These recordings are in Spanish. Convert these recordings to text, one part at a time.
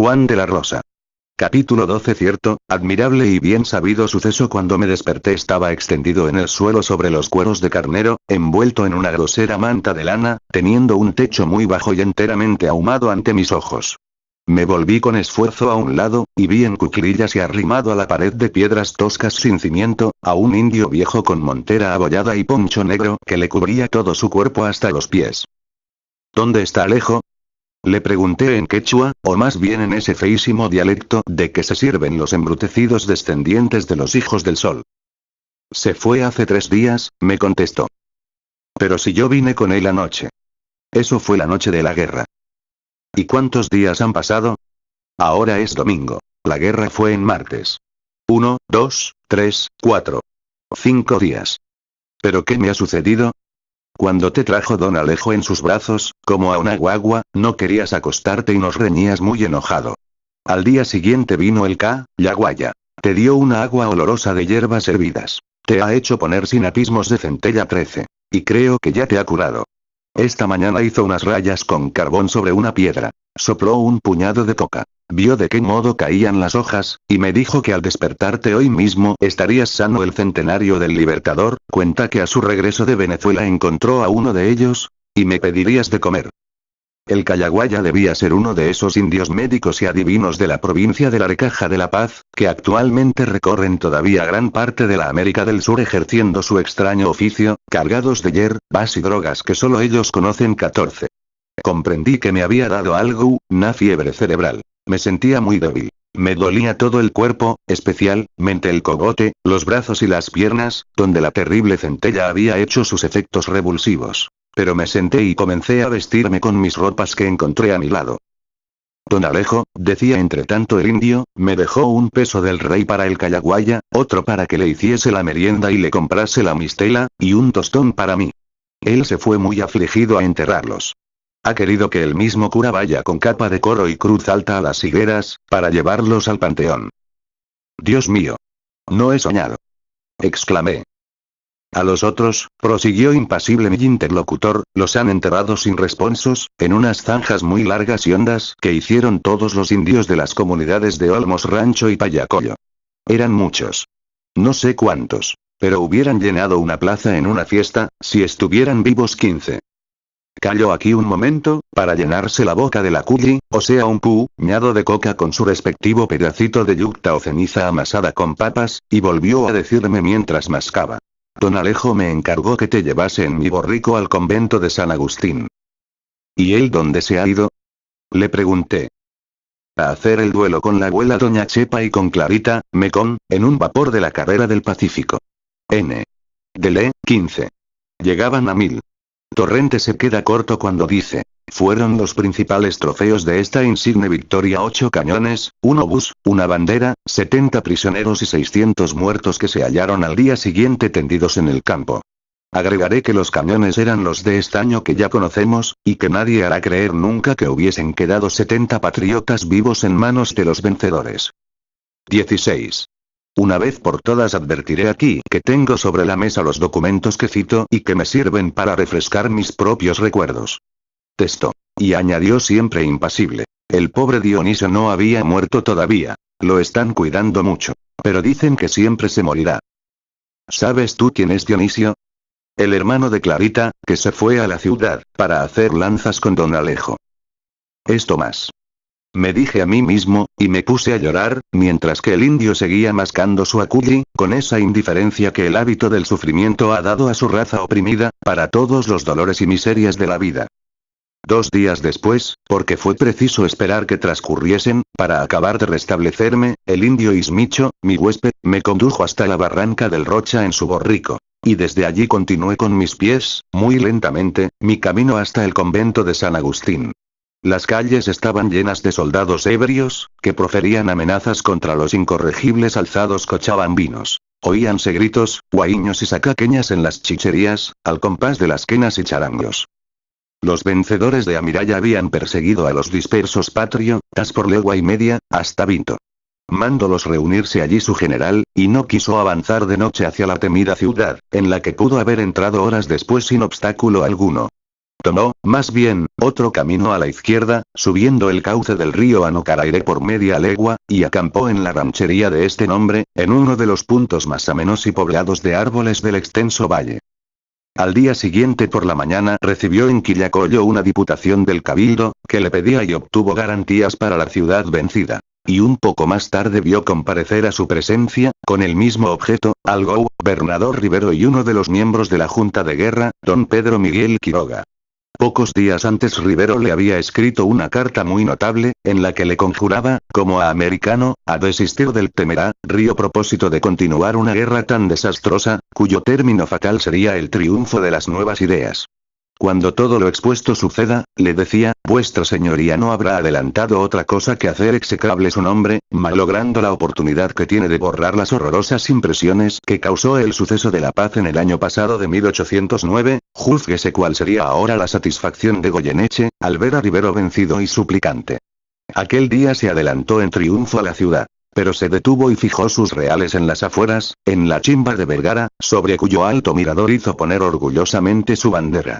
Juan de la Rosa. Capítulo 12. Cierto, admirable y bien sabido suceso. Cuando me desperté estaba extendido en el suelo sobre los cueros de carnero, envuelto en una grosera manta de lana, teniendo un techo muy bajo y enteramente ahumado ante mis ojos. Me volví con esfuerzo a un lado, y vi en cuclillas y arrimado a la pared de piedras toscas sin cimiento, a un indio viejo con montera abollada y poncho negro que le cubría todo su cuerpo hasta los pies. ¿Dónde está Alejo?, le pregunté en quechua, o más bien en ese feísimo dialecto de que se sirven los embrutecidos descendientes de los hijos del sol. Se fue hace 3 días, me contestó. Pero si yo vine con él anoche. Eso fue la noche de la guerra. ¿Y cuántos días han pasado? Ahora es domingo. La guerra fue en martes. 1, 2, 3, 4. 5 días. ¿Pero qué me ha sucedido? Cuando te trajo don Alejo en sus brazos, como a una guagua, no querías acostarte y nos reñías muy enojado. Al día siguiente vino el Yaguaya. Te dio una agua olorosa de hierbas hervidas. Te ha hecho poner sinapismos de centella 13. Y creo que ya te ha curado. Esta mañana hizo unas rayas con carbón sobre una piedra. Sopló un puñado de coca. Vio de qué modo caían las hojas, y me dijo que al despertarte hoy mismo estarías sano. El centenario del Libertador cuenta que a su regreso de Venezuela encontró a uno de ellos, y me pedirías de comer. El Cayaguaya debía ser uno de esos indios médicos y adivinos de la provincia de la Recaja de la Paz, que actualmente recorren todavía gran parte de la América del Sur ejerciendo su extraño oficio, cargados de hierbas y drogas que solo ellos conocen. 14. Comprendí que me había dado algo, una fiebre cerebral. Me sentía muy débil. Me dolía todo el cuerpo, especialmente el cogote, los brazos y las piernas, donde la terrible centella había hecho sus efectos revulsivos. Pero me senté y comencé a vestirme con mis ropas que encontré a mi lado. Don Alejo, decía entre tanto el indio, me dejó un peso del rey para el Cayaguaya, otro para que le hiciese la merienda y le comprase la mistela, y un tostón para mí. Él se fue muy afligido a enterrarlos. Ha querido que el mismo cura vaya con capa de coro y cruz alta a las higueras, para llevarlos al panteón. Dios mío. No he soñado. Exclamé. A los otros, prosiguió impasible mi interlocutor, los han enterrado sin responsos, en unas zanjas muy largas y hondas que hicieron todos los indios de las comunidades de Olmos Rancho y Payacoyo. Eran muchos. No sé cuántos. Pero hubieran llenado una plaza en una fiesta, si estuvieran vivos 15. Calló aquí un momento, para llenarse la boca de la culli, o sea un puñado de coca con su respectivo pedacito de yucta o ceniza amasada con papas, y volvió a decirme mientras mascaba. Don Alejo me encargó que te llevase en mi borrico al convento de San Agustín. ¿Y él dónde se ha ido?, le pregunté. A hacer el duelo con la abuela doña Chepa y con Clarita, en un vapor de la carrera del Pacífico. N. Dele, 15. Llegaban a 1000. Torrente se queda corto cuando dice, fueron los principales trofeos de esta insigne victoria 8 cañones, un obús, una bandera, 70 prisioneros y 600 muertos que se hallaron al día siguiente tendidos en el campo. Agregaré que los cañones eran los de estaño que ya conocemos, y que nadie hará creer nunca que hubiesen quedado 70 patriotas vivos en manos de los vencedores. 16. Una vez por todas advertiré aquí que tengo sobre la mesa los documentos que cito y que me sirven para refrescar mis propios recuerdos. Texto. Y añadió siempre impasible. El pobre Dionisio no había muerto todavía. Lo están cuidando mucho. Pero dicen que siempre se morirá. ¿Sabes tú quién es Dionisio? El hermano de Clarita, que se fue a la ciudad, para hacer lanzas con don Alejo. Esto más. Me dije a mí mismo, y me puse a llorar, mientras que el indio seguía mascando su aculli, con esa indiferencia que el hábito del sufrimiento ha dado a su raza oprimida, para todos los dolores y miserias de la vida. 2 días después, porque fue preciso esperar que transcurriesen, para acabar de restablecerme, el indio Ismicho, mi huésped, me condujo hasta la barranca del Rocha en su borrico. Y desde allí continué con mis pies, muy lentamente, mi camino hasta el convento de San Agustín. Las calles estaban llenas de soldados ebrios, que proferían amenazas contra los incorregibles alzados cochabambinos. Oíanse gritos, guaíños y sacaqueñas en las chicherías, al compás de las quenas y charangos. Los vencedores de Amiraya habían perseguido a los dispersos patriotas por legua y media, hasta Vinto. Mándolos reunirse allí su general, y no quiso avanzar de noche hacia la temida ciudad, en la que pudo haber entrado horas después sin obstáculo alguno. Tomó, más bien, otro camino a la izquierda, subiendo el cauce del río Anocaraire por media legua, y acampó en la ranchería de este nombre, en uno de los puntos más amenos y poblados de árboles del extenso valle. Al día siguiente por la mañana recibió en Quillacollo una diputación del Cabildo, que le pedía y obtuvo garantías para la ciudad vencida. Y un poco más tarde vio comparecer a su presencia, con el mismo objeto, al gobernador Rivero y uno de los miembros de la Junta de Guerra, don Pedro Miguel Quiroga. Pocos días antes Rivero le había escrito una carta muy notable, en la que le conjuraba, como a americano, a desistir del temerario propósito de continuar una guerra tan desastrosa, cuyo término fatal sería el triunfo de las nuevas ideas. Cuando todo lo expuesto suceda, le decía, vuestra señoría no habrá adelantado otra cosa que hacer execrable su nombre, malogrando la oportunidad que tiene de borrar las horrorosas impresiones que causó el suceso de la paz en el año pasado de 1809, júzguese cuál sería ahora la satisfacción de Goyeneche, al ver a Rivero vencido y suplicante. Aquel día se adelantó en triunfo a la ciudad. Pero se detuvo y fijó sus reales en las afueras, en la chimba de Vergara, sobre cuyo alto mirador hizo poner orgullosamente su bandera.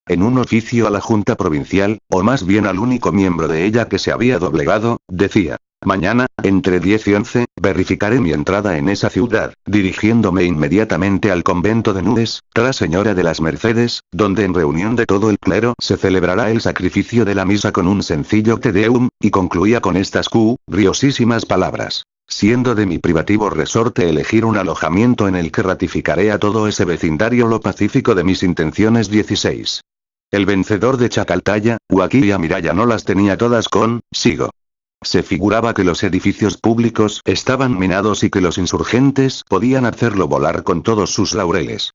En un oficio a la Junta Provincial, o más bien al único miembro de ella que se había doblegado, decía: mañana, entre 10 y 11, verificaré mi entrada en esa ciudad, dirigiéndome inmediatamente al convento de Nudes, tras Señora de las Mercedes, donde en reunión de todo el clero se celebrará el sacrificio de la misa con un sencillo Te Deum, y concluía con estas curiosísimas palabras: siendo de mi privativo resorte elegir un alojamiento en el que ratificaré a todo ese vecindario lo pacífico de mis intenciones. 16. El vencedor de Chacaltaya, Huaquí y Amiraya no las tenía todas consigo. Se figuraba que los edificios públicos estaban minados y que los insurgentes podían hacerlo volar con todos sus laureles.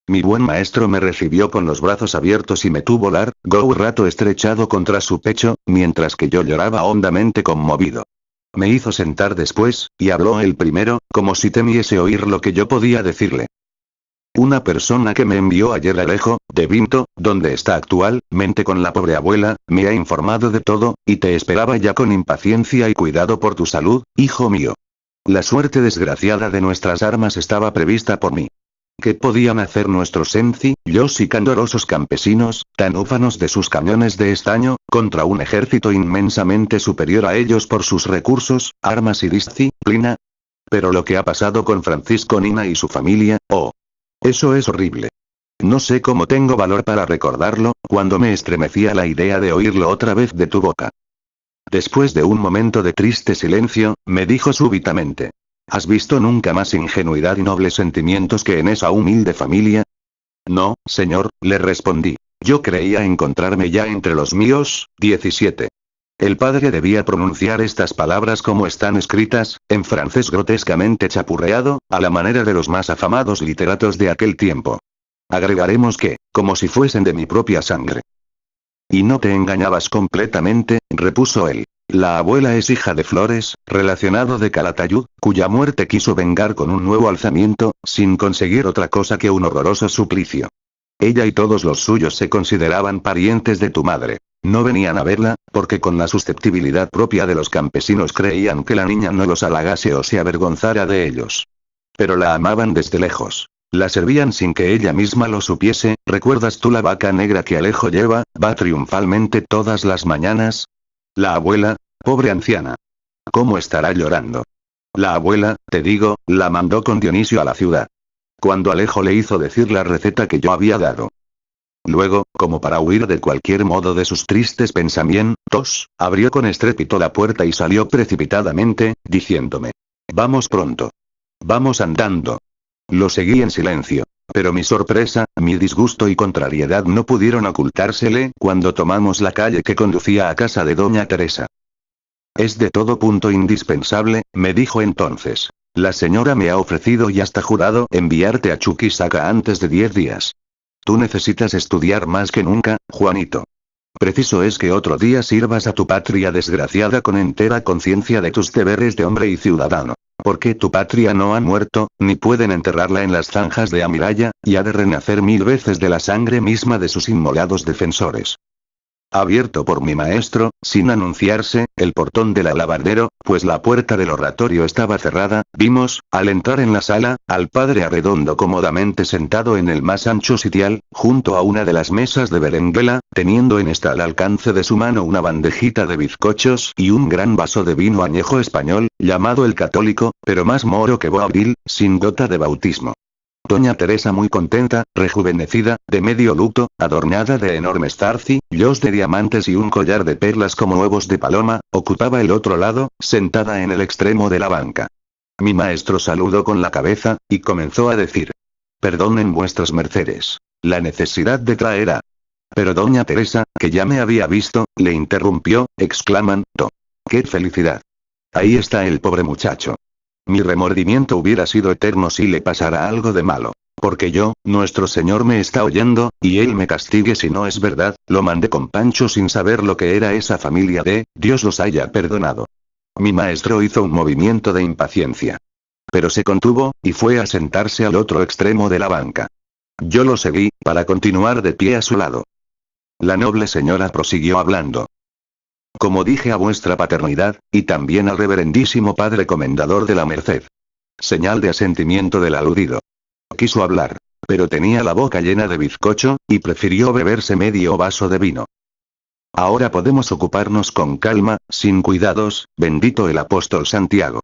Mi buen maestro me recibió con los brazos abiertos y me tuvo largo rato estrechado contra su pecho, mientras que yo lloraba hondamente conmovido. Me hizo sentar después, y habló él primero, como si temiese oír lo que yo podía decirle. Una persona que me envió ayer a Alejo, de Vinto, donde está actualmente con la pobre abuela, me ha informado de todo, y te esperaba ya con impaciencia y cuidado por tu salud, hijo mío. La suerte desgraciada de nuestras armas estaba prevista por mí. ¿Qué podían hacer nuestros sencillos y candorosos campesinos, tan úfanos de sus cañones de estaño, contra un ejército inmensamente superior a ellos por sus recursos, armas y disciplina? Pero lo que ha pasado con Francisco Nina y su familia, eso es horrible. No sé cómo tengo valor para recordarlo, cuando me estremecía la idea de oírlo otra vez de tu boca. Después de un momento de triste silencio, me dijo súbitamente: ¿has visto nunca más ingenuidad y nobles sentimientos que en esa humilde familia? No, señor, le respondí. Yo creía encontrarme ya entre los míos. 17. El padre debía pronunciar estas palabras como están escritas, en francés grotescamente chapurreado, a la manera de los más afamados literatos de aquel tiempo. Agregaremos que, como si fuesen de mi propia sangre. Y no te engañabas completamente, repuso él. La abuela es hija de Flores, relacionado de Calatayud, cuya muerte quiso vengar con un nuevo alzamiento, sin conseguir otra cosa que un horroroso suplicio. Ella y todos los suyos se consideraban parientes de tu madre. No venían a verla, porque con la susceptibilidad propia de los campesinos creían que la niña no los halagase o se avergonzara de ellos. Pero la amaban desde lejos. La servían sin que ella misma lo supiese. ¿Recuerdas tú la vaca negra que Alejo va triunfalmente todas las mañanas? La abuela, pobre anciana. ¿Cómo estará llorando? La abuela, te digo, la mandó con Dionisio a la ciudad. Cuando Alejo le hizo decir la receta que yo había dado. Luego, como para huir de cualquier modo de sus tristes pensamientos, abrió con estrépito la puerta y salió precipitadamente, diciéndome: vamos pronto. Vamos andando. Lo seguí en silencio. Pero mi sorpresa, mi disgusto y contrariedad no pudieron ocultársele cuando tomamos la calle que conducía a casa de doña Teresa. Es de todo punto indispensable, me dijo entonces. La señora me ha ofrecido y hasta jurado enviarte a Chuquisaca antes de 10 días. Tú necesitas estudiar más que nunca, Juanito. Preciso es que otro día sirvas a tu patria desgraciada con entera conciencia de tus deberes de hombre y ciudadano. Porque tu patria no ha muerto, ni pueden enterrarla en las zanjas de Amiraya, y ha de renacer 1000 veces de la sangre misma de sus inmolados defensores. Abierto por mi maestro, sin anunciarse, el portón del alabardero, pues la puerta del oratorio estaba cerrada, vimos, al entrar en la sala, al padre Arredondo cómodamente sentado en el más ancho sitial, junto a una de las mesas de berenguela, teniendo en esta al alcance de su mano una bandejita de bizcochos y un gran vaso de vino añejo español, llamado el católico, pero más moro que Boabdil, sin gota de bautismo. Doña Teresa muy contenta, rejuvenecida, de medio luto, adornada de enormes zarcillos de diamantes y un collar de perlas como huevos de paloma, ocupaba el otro lado, sentada en el extremo de la banca. Mi maestro saludó con la cabeza, y comenzó a decir: «Perdonen vuestras mercedes la necesidad de traer a...». Pero doña Teresa, que ya me había visto, le interrumpió, exclamando: «¡Qué felicidad! Ahí está el pobre muchacho. Mi remordimiento hubiera sido eterno si le pasara algo de malo. Porque yo, nuestro Señor me está oyendo, y Él me castigue si no es verdad, lo mandé con Pancho sin saber lo que era esa familia de, Dios los haya perdonado». Mi maestro hizo un movimiento de impaciencia. Pero se contuvo, y fue a sentarse al otro extremo de la banca. Yo lo seguí, para continuar de pie a su lado. La noble señora prosiguió hablando. «Como dije a vuestra paternidad, y también al reverendísimo padre comendador de la Merced». Señal de asentimiento del aludido. Quiso hablar, pero tenía la boca llena de bizcocho, y prefirió beberse medio vaso de vino. «Ahora podemos ocuparnos con calma, sin cuidados, bendito el apóstol Santiago,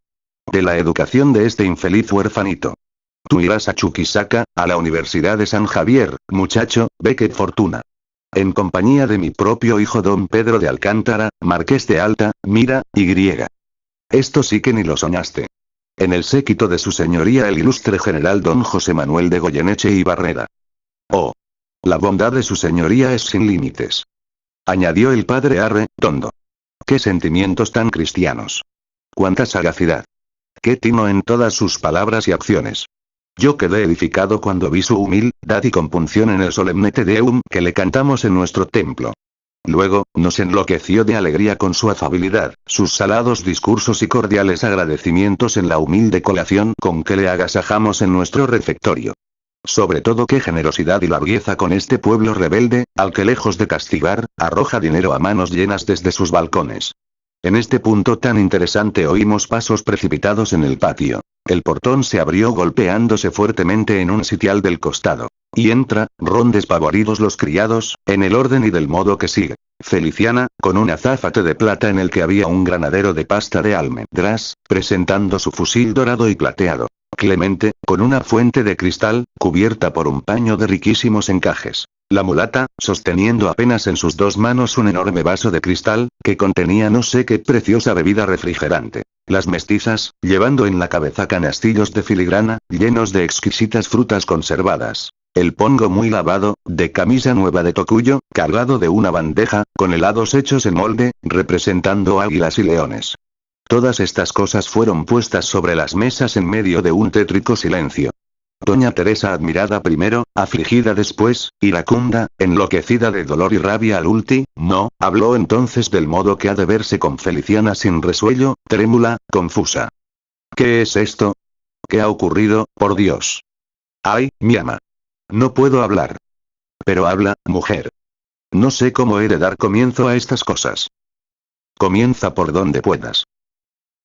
de la educación de este infeliz huerfanito. Tú irás a Chuquisaca, a la Universidad de San Javier, muchacho, ve qué fortuna. En compañía de mi propio hijo don Pedro de Alcántara, marqués de Alta, Mira, y. Esto sí que ni lo soñaste. En el séquito de su señoría el ilustre general don José Manuel de Goyeneche y Barreda. Oh. La bondad de su señoría es sin límites», añadió el padre Arredondo. «Qué sentimientos tan cristianos. Cuánta sagacidad. Qué tino en todas sus palabras y acciones. Yo quedé edificado cuando vi su humildad y compunción en el solemne Te Deum que le cantamos en nuestro templo. Luego, nos enloqueció de alegría con su afabilidad, sus salados discursos y cordiales agradecimientos en la humilde colación con que le agasajamos en nuestro refectorio. Sobre todo qué generosidad y largueza con este pueblo rebelde, al que lejos de castigar, arroja dinero a manos llenas desde sus balcones». En este punto tan interesante oímos pasos precipitados en el patio. El portón se abrió golpeándose fuertemente en un sitial del costado. Y entra, ron despavoridos los criados, en el orden y del modo que sigue. Feliciana, con un azafate de plata en el que había un granadero de pasta de almendras, presentando su fusil dorado y plateado. Clemente, con una fuente de cristal, cubierta por un paño de riquísimos encajes. La mulata, sosteniendo apenas en sus dos manos un enorme vaso de cristal, que contenía no sé qué preciosa bebida refrigerante. Las mestizas, llevando en la cabeza canastillos de filigrana, llenos de exquisitas frutas conservadas. El pongo muy lavado, de camisa nueva de tocuyo, cargado de una bandeja, con helados hechos en molde, representando águilas y leones. Todas estas cosas fueron puestas sobre las mesas en medio de un tétrico silencio. Doña Teresa admirada primero, afligida después, iracunda, enloquecida de dolor y rabia al último, habló entonces del modo que ha de verse con Feliciana sin resuello, trémula, confusa. «¿Qué es esto? ¿Qué ha ocurrido, por Dios? Ay, mi ama. No puedo hablar». «Pero habla, mujer. No sé cómo he de dar comienzo a estas cosas». «Comienza por donde puedas».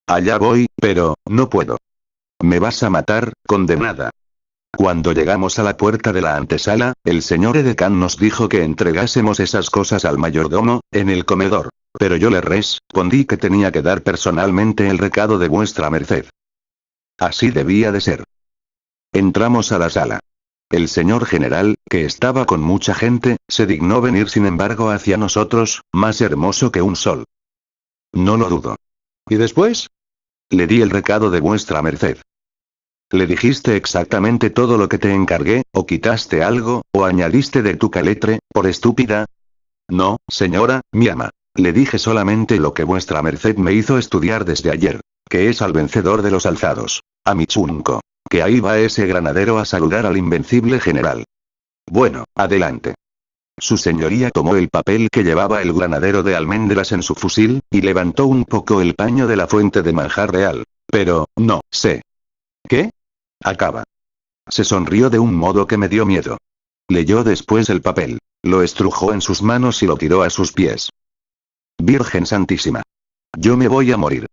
«Allá voy, pero, no puedo». «Me vas a matar, condenada». Cuando llegamos a la puerta de la antesala, el señor edecán nos dijo que entregásemos esas cosas al mayordomo, en el comedor. Pero yo le respondí que tenía que dar personalmente el recado de vuestra merced. Así debía de ser. Entramos a la sala. El señor general, que estaba con mucha gente, se dignó venir sin embargo hacia nosotros, más hermoso que un sol. «No lo dudo». «¿Y después?». «Le di el recado de vuestra merced». «¿Le dijiste exactamente todo lo que te encargué, o quitaste algo, o añadiste de tu caletre, por estúpida?». «No, señora, mi ama. Le dije solamente lo que vuestra merced me hizo estudiar desde ayer, que es al vencedor de los alzados, a mi chunco, que ahí va ese granadero a saludar al invencible general». «Bueno, adelante». Su señoría tomó el papel que llevaba el granadero de almendras en su fusil, y levantó un poco el paño de la fuente de manjar real. «Pero, no sé». «¿Qué?». «Acaba». Se sonrió de un modo que me dio miedo. Leyó después el papel. Lo estrujó en sus manos y lo tiró a sus pies. Virgen Santísima. Yo me voy a morir.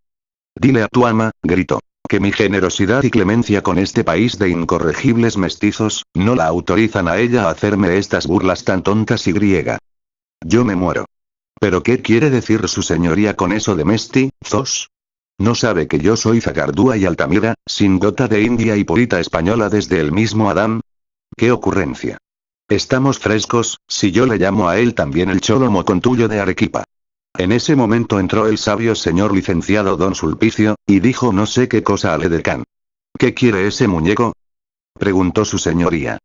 Dile a tu ama, gritó, que mi generosidad y clemencia con este país de incorregibles mestizos, no la autorizan a ella a hacerme estas burlas tan tontas y griega. Yo me muero. ¿Pero qué quiere decir su señoría con eso de mestizos? ¿No sabe que yo soy Zagardúa y Altamira, sin gota de India y purita española desde el mismo Adán? ¡Qué ocurrencia! Estamos frescos, si yo le llamo a él también el cholo mocontullo de Arequipa. En ese momento entró el sabio señor licenciado don Sulpicio, y dijo no sé qué cosa al edecán. ¿Qué quiere ese muñeco? Preguntó su señoría.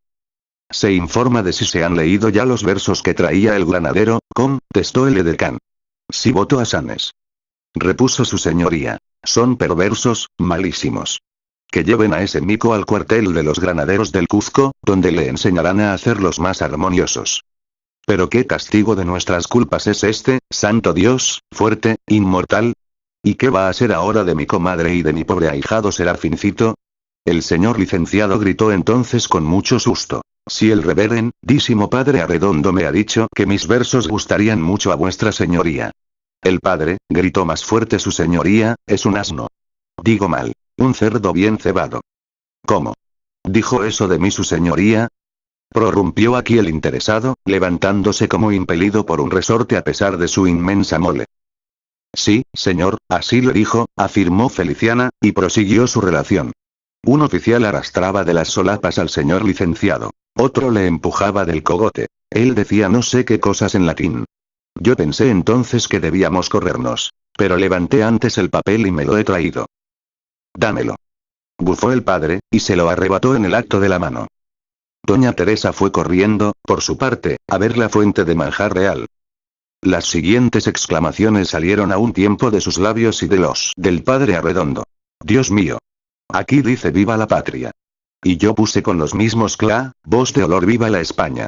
Se informa de si se han leído ya los versos que traía el granadero, contestó el edecán. Sí, voto a Sanes. Repuso su señoría. Son perversos, malísimos. Que lleven a ese mico al cuartel de los granaderos del Cuzco, donde le enseñarán a hacerlos más armoniosos. Pero qué castigo de nuestras culpas es este, santo Dios, fuerte, inmortal. ¿Y qué va a ser ahora de mi comadre y de mi pobre ahijado Serafincito? El señor licenciado gritó entonces con mucho susto. Si el reverendísimo padre Arredondo me ha dicho que mis versos gustarían mucho a vuestra señoría. El padre, gritó más fuerte su señoría, es un asno. Digo mal, un cerdo bien cebado. ¿Cómo? ¿Dijo eso de mí su señoría? Prorrumpió aquí el interesado, levantándose como impelido por un resorte a pesar de su inmensa mole. Sí, señor, así lo dijo, afirmó Feliciana, y prosiguió su relación. Un oficial arrastraba de las solapas al señor licenciado. Otro le empujaba del cogote. Él decía no sé qué cosas en latín. Yo pensé entonces que debíamos corrernos. Pero levanté antes el papel y me lo he traído. Dámelo. Bufó el padre, y se lo arrebató en el acto de la mano. Doña Teresa fue corriendo, por su parte, a ver la fuente de manjar real. Las siguientes exclamaciones salieron a un tiempo de sus labios y de los del padre Arredondo. Dios mío. Aquí dice viva la patria. Y yo puse con los mismos clavos de olor viva la España.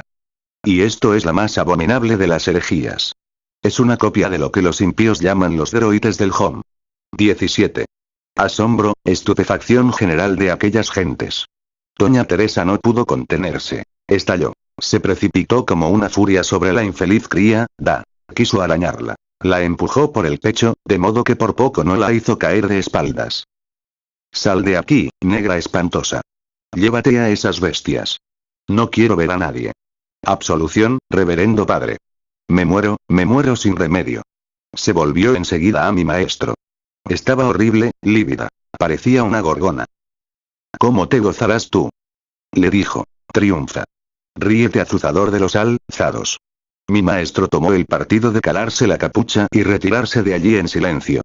Y esto es la más abominable de las herejías. Es una copia de lo que los impíos llaman los deroites del Hom. 17. Asombro, estupefacción general de aquellas gentes. Doña Teresa no pudo contenerse. Estalló. Se precipitó como una furia sobre la infeliz cría, quiso arañarla. La empujó por el pecho, de modo que por poco no la hizo caer de espaldas. Sal de aquí, negra espantosa. Llévate a esas bestias. No quiero ver a nadie. Absolución, reverendo padre. Me muero sin remedio. Se volvió enseguida a mi maestro. Estaba horrible, lívida. Parecía una gorgona. ¿Cómo te gozarás tú? Le dijo. Triunfa. Ríete, azuzador de los alzados. Mi maestro tomó el partido de calarse la capucha y retirarse de allí en silencio.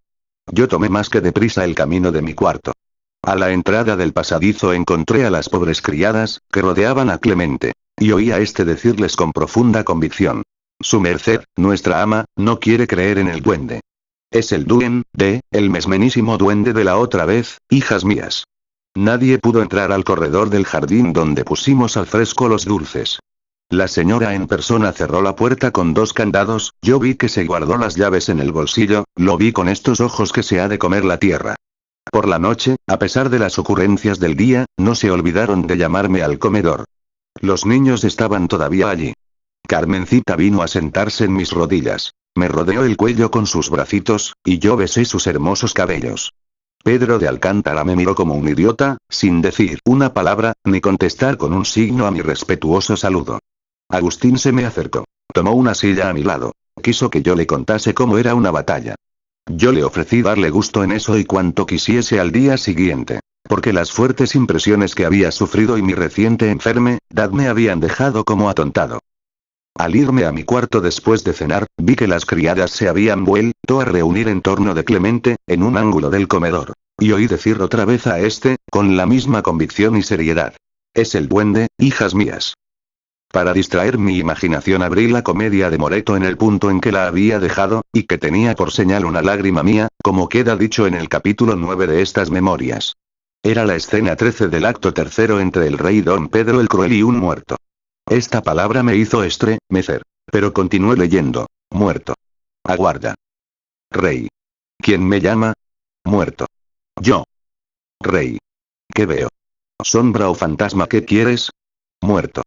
Yo tomé más que deprisa el camino de mi cuarto. A la entrada del pasadizo encontré a las pobres criadas, que rodeaban a Clemente. Y oí a este decirles con profunda convicción. Su merced, nuestra ama, no quiere creer en el duende. Es el duende, el mesmenísimo duende de la otra vez, hijas mías. Nadie pudo entrar al corredor del jardín donde pusimos al fresco los dulces. La señora en persona cerró la puerta con 2 candados, yo vi que se guardó las llaves en el bolsillo, lo vi con estos ojos que se ha de comer la tierra. Por la noche, a pesar de las ocurrencias del día, no se olvidaron de llamarme al comedor. Los niños estaban todavía allí. Carmencita vino a sentarse en mis rodillas. Me rodeó el cuello con sus bracitos, y yo besé sus hermosos cabellos. Pedro de Alcántara me miró como un idiota, sin decir una palabra, ni contestar con un signo a mi respetuoso saludo. Agustín se me acercó. Tomó una silla a mi lado. Quiso que yo le contase cómo era una batalla. Yo le ofrecí darle gusto en eso y cuanto quisiese al día siguiente. Porque las fuertes impresiones que había sufrido y mi reciente enfermedad me habían dejado como atontado. Al irme a mi cuarto después de cenar, vi que las criadas se habían vuelto a reunir en torno de Clemente, en un ángulo del comedor. Y oí decir otra vez a este, con la misma convicción y seriedad. Es el duende, hijas mías. Para distraer mi imaginación abrí la comedia de Moreto en el punto en que la había dejado, y que tenía por señal una lágrima mía, como queda dicho en el capítulo 9 de estas memorias. Era la escena 13 del acto tercero entre el rey Don Pedro el Cruel y un muerto. Esta palabra me hizo estremecer. Pero continué leyendo. Muerto. Aguarda. Rey. ¿Quién me llama? Muerto. Yo. Rey. ¿Qué veo? ¿Sombra o fantasma? ¿Qué quieres? Muerto.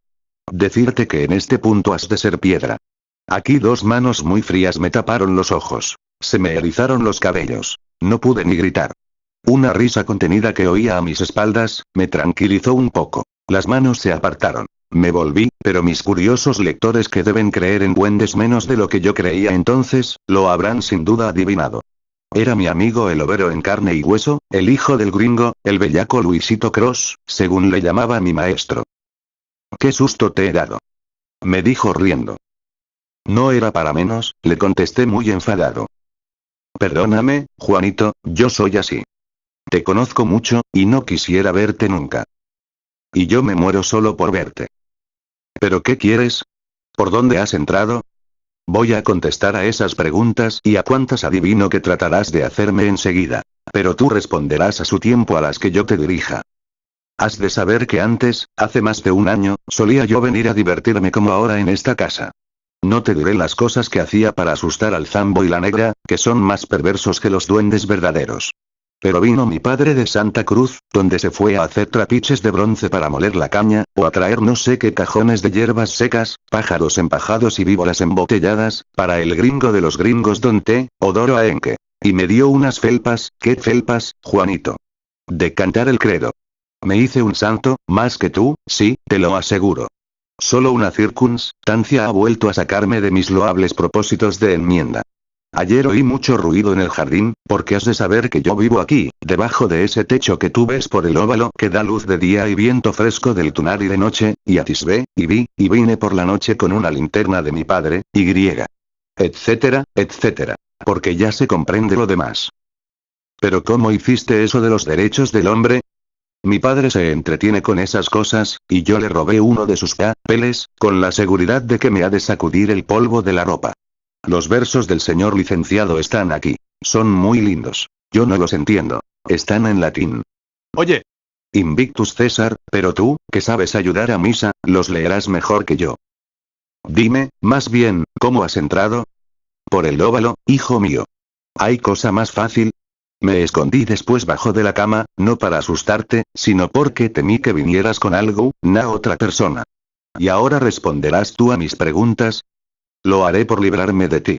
Decirte que en este punto has de ser piedra. Aquí dos manos muy frías me taparon los ojos. Se me erizaron los cabellos. No pude ni gritar. Una risa contenida que oía a mis espaldas, me tranquilizó un poco. Las manos se apartaron. Me volví, pero mis curiosos lectores que deben creer en duendes menos de lo que yo creía entonces, lo habrán sin duda adivinado. Era mi amigo el overo en carne y hueso, el hijo del gringo, el bellaco Luisito Cross, según le llamaba mi maestro. «¿Qué susto te he dado?», me dijo riendo. «No era para menos», le contesté muy enfadado. «Perdóname, Juanito, yo soy así. Te conozco mucho, y no quisiera verte nunca. Y yo me muero solo por verte». «¿Pero qué quieres? ¿Por dónde has entrado?». «Voy a contestar a esas preguntas y a cuantas adivino que tratarás de hacerme enseguida. Pero tú responderás a su tiempo a las que yo te dirija. Has de saber que antes, hace más de un año, solía yo venir a divertirme como ahora en esta casa. No te diré las cosas que hacía para asustar al Zambo y la Negra, que son más perversos que los duendes verdaderos. Pero vino mi padre de Santa Cruz, donde se fue a hacer trapiches de bronce para moler la caña, o a traer no sé qué cajones de hierbas secas, pájaros empajados y víboras embotelladas, para el gringo de los gringos Don T. Odoro Aenque. Y me dio unas felpas». «¿Qué felpas, Juanito?». «De cantar el credo. Me hice un santo, más que tú, sí, te lo aseguro. Solo una circunstancia ha vuelto a sacarme de mis loables propósitos de enmienda. Ayer oí mucho ruido en el jardín, porque has de saber que yo vivo aquí, debajo de ese techo que tú ves por el óvalo que da luz de día y viento fresco del tunar y de noche, y atisbé, y vi, y vine por la noche con una linterna de mi padre, y griega. Etcétera, etcétera. Porque ya se comprende lo demás». «¿Pero cómo hiciste eso de los derechos del hombre?». «Mi padre se entretiene con esas cosas, y yo le robé uno de sus papeles, con la seguridad de que me ha de sacudir el polvo de la ropa. Los versos del señor licenciado están aquí. Son muy lindos. Yo no los entiendo. Están en latín. Oye. Invictus César, pero tú, que sabes ayudar a misa, los leerás mejor que yo. Dime, más bien, ¿cómo has entrado?». «Por el óvalo, hijo mío. ¿Hay cosa más fácil?». Me escondí después bajo de la cama, no para asustarte, sino porque temí que vinieras con algo, otra persona. «¿Y ahora responderás tú a mis preguntas?». «Lo haré por librarme de ti».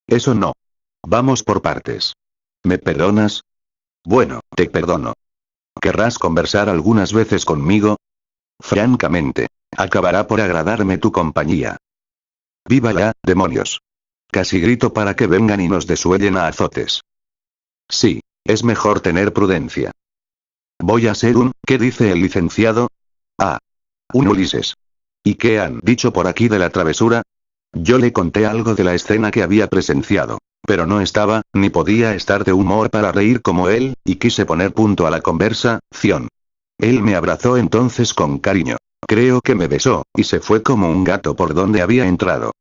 «Eso no. Vamos por partes. ¿Me perdonas?». «Bueno, te perdono. ¿Querrás conversar algunas veces conmigo?». «Francamente. Acabará por agradarme tu compañía». «Viva ya, demonios». Casi grito para que vengan y nos desuellen a azotes. «Sí, es mejor tener prudencia». «Voy a ser ¿qué dice el licenciado?». «Ah. Un Ulises». «¿Y qué han dicho por aquí de la travesura?». Yo le conté algo de la escena que había presenciado. Pero no estaba, ni podía estar de humor para reír como él, y quise poner punto a la conversación. Él me abrazó entonces con cariño. Creo que me besó, y se fue como un gato por donde había entrado.